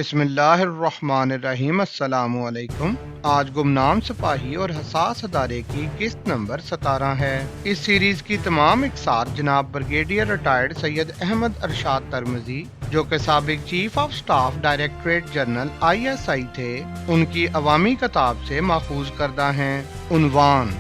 بسم اللہ الرحمن الرحیم۔ السلام علیکم۔ آج گمنام سپاہی اور حساس ادارے کی قسط نمبر 17 ہے۔ اس سیریز کی تمام اقساط جناب بریگیڈیئر ریٹائرڈ سید احمد ارشاد ترمذی، جو کہ سابق chief of staff directorate general ISI تھے، ان کی عوامی کتاب سے ماخوذ کردہ ہیں۔ عنوان: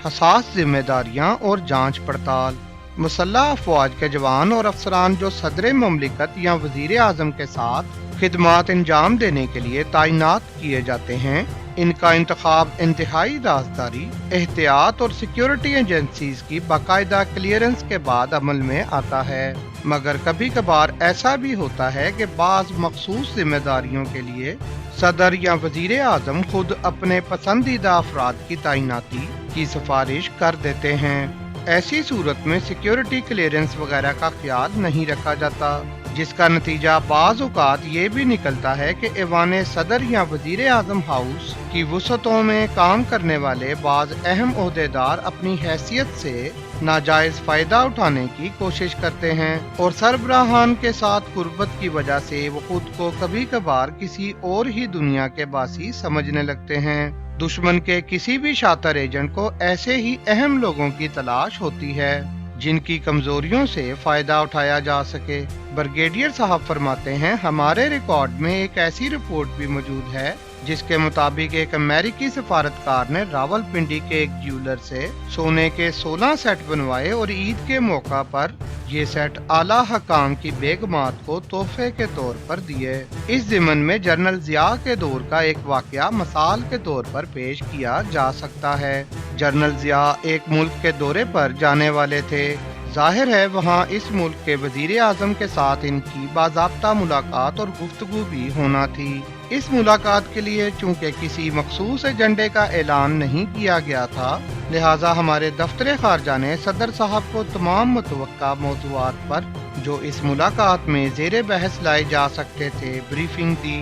حساس ذمہ داریاں اور جانچ پڑتال۔ مسلح افواج کے جوان اور افسران جو صدر مملکت یا وزیر اعظم کے ساتھ خدمات انجام دینے کے لیے تعینات کیے جاتے ہیں، ان کا انتخاب انتہائی رازداری، احتیاط اور سیکیورٹی ایجنسیز کی باقاعدہ کلیئرنس کے بعد عمل میں آتا ہے۔ مگر کبھی کبھار ایسا بھی ہوتا ہے کہ بعض مخصوص ذمہ داریوں کے لیے صدر یا وزیر اعظم خود اپنے پسندیدہ افراد کی تعیناتی کی سفارش کر دیتے ہیں۔ ایسی صورت میں سیکیورٹی کلیئرنس وغیرہ کا خیال نہیں رکھا جاتا، جس کا نتیجہ بعض اوقات یہ بھی نکلتا ہے کہ ایوان صدر یا وزیر اعظم ہاؤس کی وسعتوں میں کام کرنے والے بعض اہم عہدیدار اپنی حیثیت سے ناجائز فائدہ اٹھانے کی کوشش کرتے ہیں، اور سربراہان کے ساتھ قربت کی وجہ سے وہ خود کو کبھی کبھار کسی اور ہی دنیا کے باسی سمجھنے لگتے ہیں۔ دشمن کے کسی بھی شاطر ایجنٹ کو ایسے ہی اہم لوگوں کی تلاش ہوتی ہے جن کی کمزوریوں سے فائدہ اٹھایا جا سکے۔ بریگیڈیئر صاحب فرماتے ہیں، ہمارے ریکارڈ میں ایک ایسی رپورٹ بھی موجود ہے جس کے مطابق ایک امریکی سفارتکار نے راول پنڈی کے ایک جیولر سے سونے کے 16 سیٹ بنوائے اور عید کے موقع پر یہ سیٹ اعلیٰ حکام کی بیگمات کو تحفے کے طور پر دیے۔ اس ضمن میں جنرل ضیاء کے دور کا ایک واقعہ مثال کے طور پر پیش کیا جا سکتا ہے۔ جنرل ضیاء ایک ملک کے دورے پر جانے والے تھے۔ ظاہر ہے وہاں اس ملک کے وزیر اعظم کے ساتھ ان کی باضابطہ ملاقات اور گفتگو بھی ہونا تھی۔ اس ملاقات کے لیے چونکہ کسی مخصوص ایجنڈے کا اعلان نہیں کیا گیا تھا، لہٰذا ہمارے دفتر خارجہ نے صدر صاحب کو تمام متوقع موضوعات پر جو اس ملاقات میں زیر بحث لائے جا سکتے تھے بریفنگ دی۔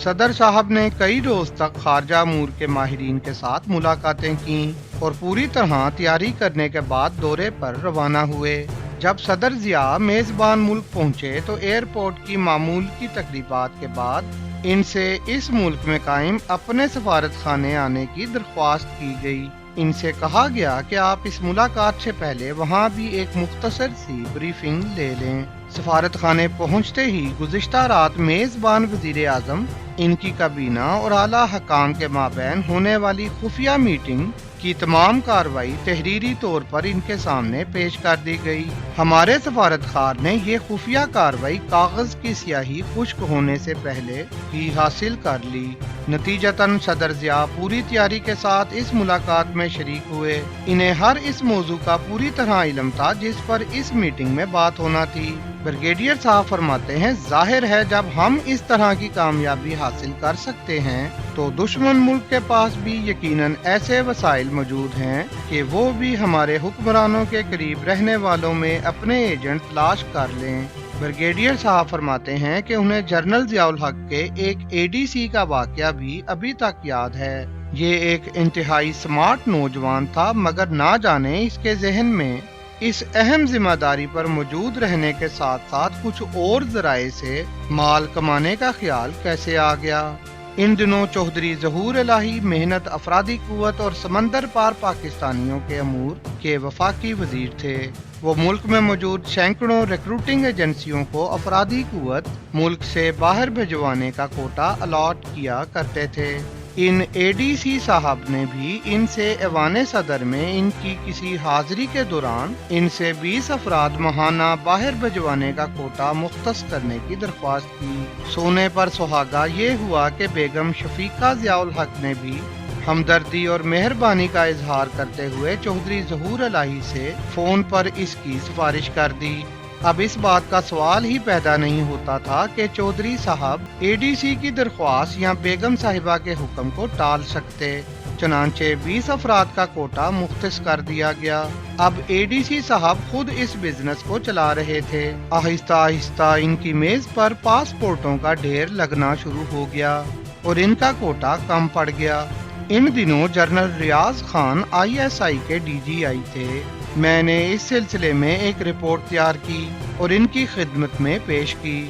صدر صاحب نے کئی روز تک خارجہ امور کے ماہرین کے ساتھ ملاقاتیں کیں اور پوری طرح تیاری کرنے کے بعد دورے پر روانہ ہوئے۔ جب صدر ضیاء میزبان ملک پہنچے تو ایئرپورٹ کی معمول کی تقریبات کے بعد ان سے اس ملک میں قائم اپنے سفارت خانے آنے کی درخواست کی گئی۔ ان سے کہا گیا کہ آپ اس ملاقات سے پہلے وہاں بھی ایک مختصر سی بریفنگ لے لیں۔ سفارت خانے پہنچتے ہی گزشتہ رات میزبان وزیر اعظم، ان کی کابینہ اور اعلیٰ حکام کے مابین ہونے والی خفیہ میٹنگ کی تمام کارروائی تحریری طور پر ان کے سامنے پیش کر دی گئی۔ ہمارے سفارتکار نے یہ خفیہ کارروائی کاغذ کی سیاہی خشک ہونے سے پہلے ہی حاصل کر لی۔ نتیجتاً صدر ضیاء پوری تیاری کے ساتھ اس ملاقات میں شریک ہوئے۔ انہیں ہر اس موضوع کا پوری طرح علم تھا جس پر اس میٹنگ میں بات ہونا تھی۔ بریگیڈیئر صاحب فرماتے ہیں، ظاہر ہے جب ہم اس طرح کی کامیابی حاصل کر سکتے ہیں تو دشمن ملک کے پاس بھی یقیناً ایسے وسائل موجود ہیں کہ وہ بھی ہمارے حکمرانوں کے قریب رہنے والوں میں اپنے ایجنٹ تلاش کر لیں۔ بریگیڈیئر صاحب فرماتے ہیں کہ انہیں جنرل ضیاء الحق کے ایک ADC کا واقعہ بھی ابھی تک یاد ہے۔ یہ ایک انتہائی سمارٹ نوجوان تھا، مگر نہ جانے اس کے ذہن میں اس اہم ذمہ داری پر موجود رہنے کے ساتھ ساتھ کچھ اور ذرائع سے مال کمانے کا خیال کیسے آ گیا۔ ان دنوں چوہدری ظہور الہی محنت افرادی قوت اور سمندر پار پاکستانیوں کے امور کے وفاقی وزیر تھے۔ وہ ملک میں موجود سینکڑوں ریکروٹنگ ایجنسیوں کو افرادی قوت ملک سے باہر بھجوانے کا کوٹا الاٹ کیا کرتے تھے۔ ان ADC صاحب نے بھی ان سے ایوان صدر میں ان کی کسی حاضری کے دوران ان سے 20 افراد ماہانہ باہر بھجوانے کا کوٹا مختص کرنے کی درخواست کی۔ سونے پر سہاگا یہ ہوا کہ بیگم شفیقہ ضیاء الحق نے بھی ہمدردی اور مہربانی کا اظہار کرتے ہوئے چوہدری ظہور الہی سے فون پر اس کی سفارش کر دی۔ اب اس بات کا سوال ہی پیدا نہیں ہوتا تھا کہ چودھری صاحب ADC کی درخواست یا بیگم صاحبہ کے حکم کو ٹال سکتے۔ چنانچہ 20 افراد کا کوٹا مختص کر دیا گیا۔ اب ADC صاحب خود اس بزنس کو چلا رہے تھے۔ آہستہ آہستہ ان کی میز پر پاسپورٹوں کا ڈھیر لگنا شروع ہو گیا اور ان کا کوٹا کم پڑ گیا۔ ان دنوں جنرل ریاض خان ISI کے DGI تھے۔ میں نے اس سلسلے میں ایک رپورٹ تیار کی اور ان کی خدمت میں پیش کی۔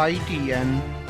ITN।